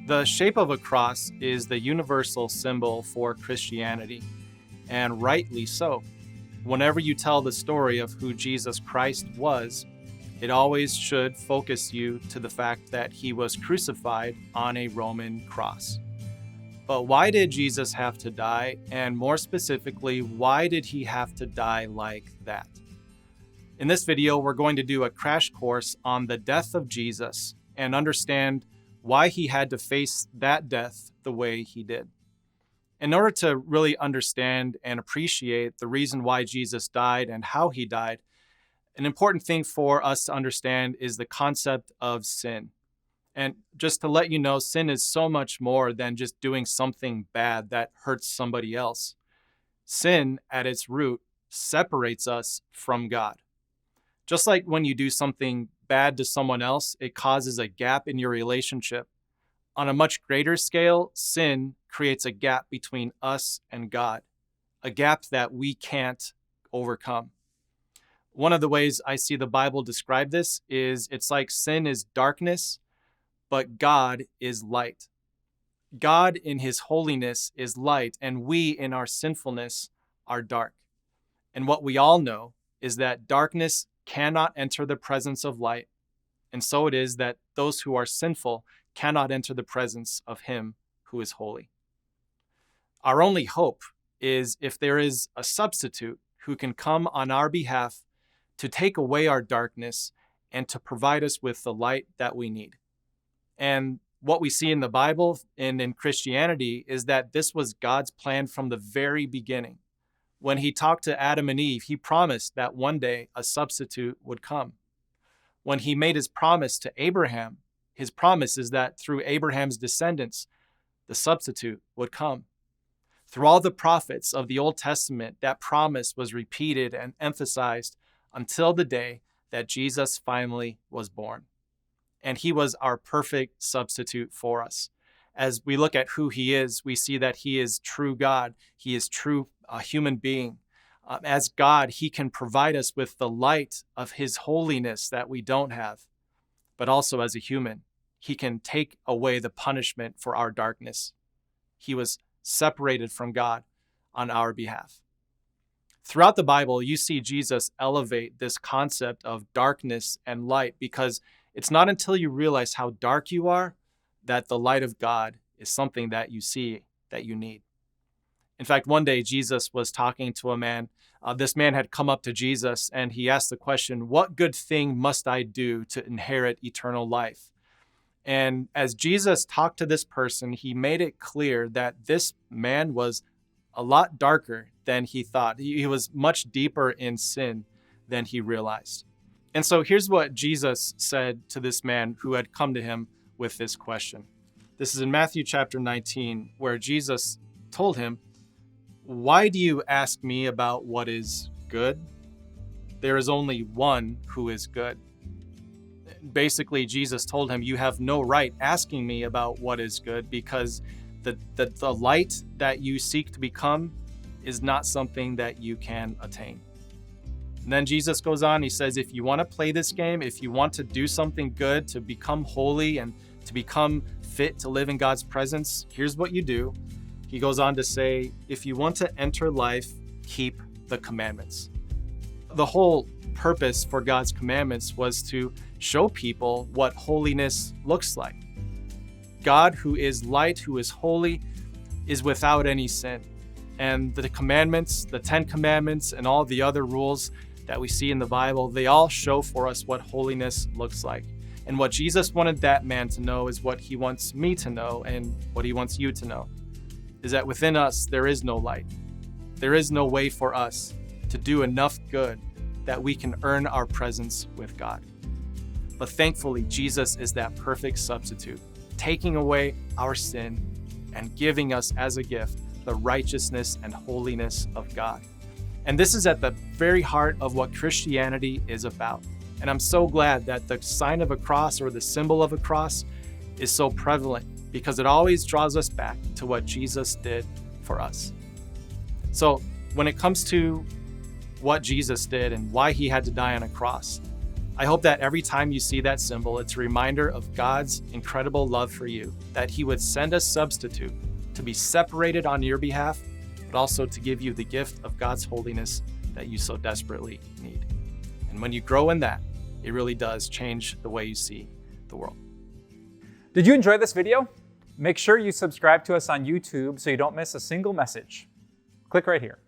The shape of a cross is the universal symbol for Christianity, and rightly so. Whenever you tell the story of who Jesus Christ was, it always should focus you to the fact that he was crucified on a Roman cross. But why did Jesus have to die? And more specifically, why did he have to die like that? In this video, we're going to do a crash course on the death of Jesus and understand why he had to face that death the way he did. In order to really understand and appreciate the reason why Jesus died and how he died, an important thing for us to understand is the concept of sin. And just to let you know, sin is so much more than just doing something bad that hurts somebody else. Sin, at its root, separates us from God. Just like when you do something bad to someone else, it causes a gap in your relationship. On a much greater scale, sin creates a gap between us and God, a gap that we can't overcome. One of the ways I see the Bible describe this is it's like sin is darkness, but God is light. God in his holiness is light, and we in our sinfulness are dark. And what we all know is that darkness cannot enter the presence of light, and so it is that those who are sinful cannot enter the presence of him who is holy. Our only hope is if there is a substitute who can come on our behalf to take away our darkness and to provide us with the light that we need. And what we see in the Bible and in Christianity is that this was God's plan from the very beginning. When he talked to Adam and Eve, he promised that one day a substitute would come. When he made his promise to Abraham, his promise is that through Abraham's descendants, the substitute would come. Through all the prophets of the Old Testament, that promise was repeated and emphasized until the day that Jesus finally was born. And he was our perfect substitute for us. As we look at who he is, we see that he is true God. He is true human being. As God, he can provide us with the light of his holiness that we don't have. But also as a human, he can take away the punishment for our darkness. He was separated from God on our behalf. Throughout the Bible, you see Jesus elevate this concept of darkness and light, because it's not until you realize how dark you are that the light of God is something that you see, that you need. In fact, one day Jesus was talking to a man. This man had come up to Jesus and he asked the question, "What good thing must I do to inherit eternal life?" And as Jesus talked to this person, he made it clear that this man was a lot darker than he thought. He was much deeper in sin than he realized. And so here's what Jesus said to this man who had come to him with this question. This is in Matthew chapter 19, where Jesus told him, "Why do you ask me about what is good? There is only one who is good." Basically, Jesus told him, you have no right asking me about what is good, because the light that you seek to become is not something that you can attain. And then Jesus goes on, he says, if you want to play this game, if you want to do something good, to become holy and to become fit to live in God's presence, here's what you do. He goes on to say, if you want to enter life, keep the commandments. The whole purpose for God's commandments was to show people what holiness looks like. God, who is light, who is holy, is without any sin. And the commandments, the 10 commandments, and all the other rules that we see in the Bible, they all show for us what holiness looks like. And what Jesus wanted that man to know is what he wants me to know, and what he wants you to know, is that within us there is no light. There is no way for us to do enough good that we can earn our presence with God. But thankfully, Jesus is that perfect substitute, taking away our sin and giving us as a gift the righteousness and holiness of God. And this is at the very heart of what Christianity is about. And I'm so glad that the sign of a cross, or the symbol of a cross, is so prevalent, because it always draws us back to what Jesus did for us. So when it comes to what Jesus did and why he had to die on a cross, I hope that every time you see that symbol, it's a reminder of God's incredible love for you, that He would send a substitute to be separated on your behalf, but also to give you the gift of God's holiness that you so desperately need. And when you grow in that, it really does change the way you see the world. Did you enjoy this video? Make sure you subscribe to us on YouTube so you don't miss a single message. Click right here.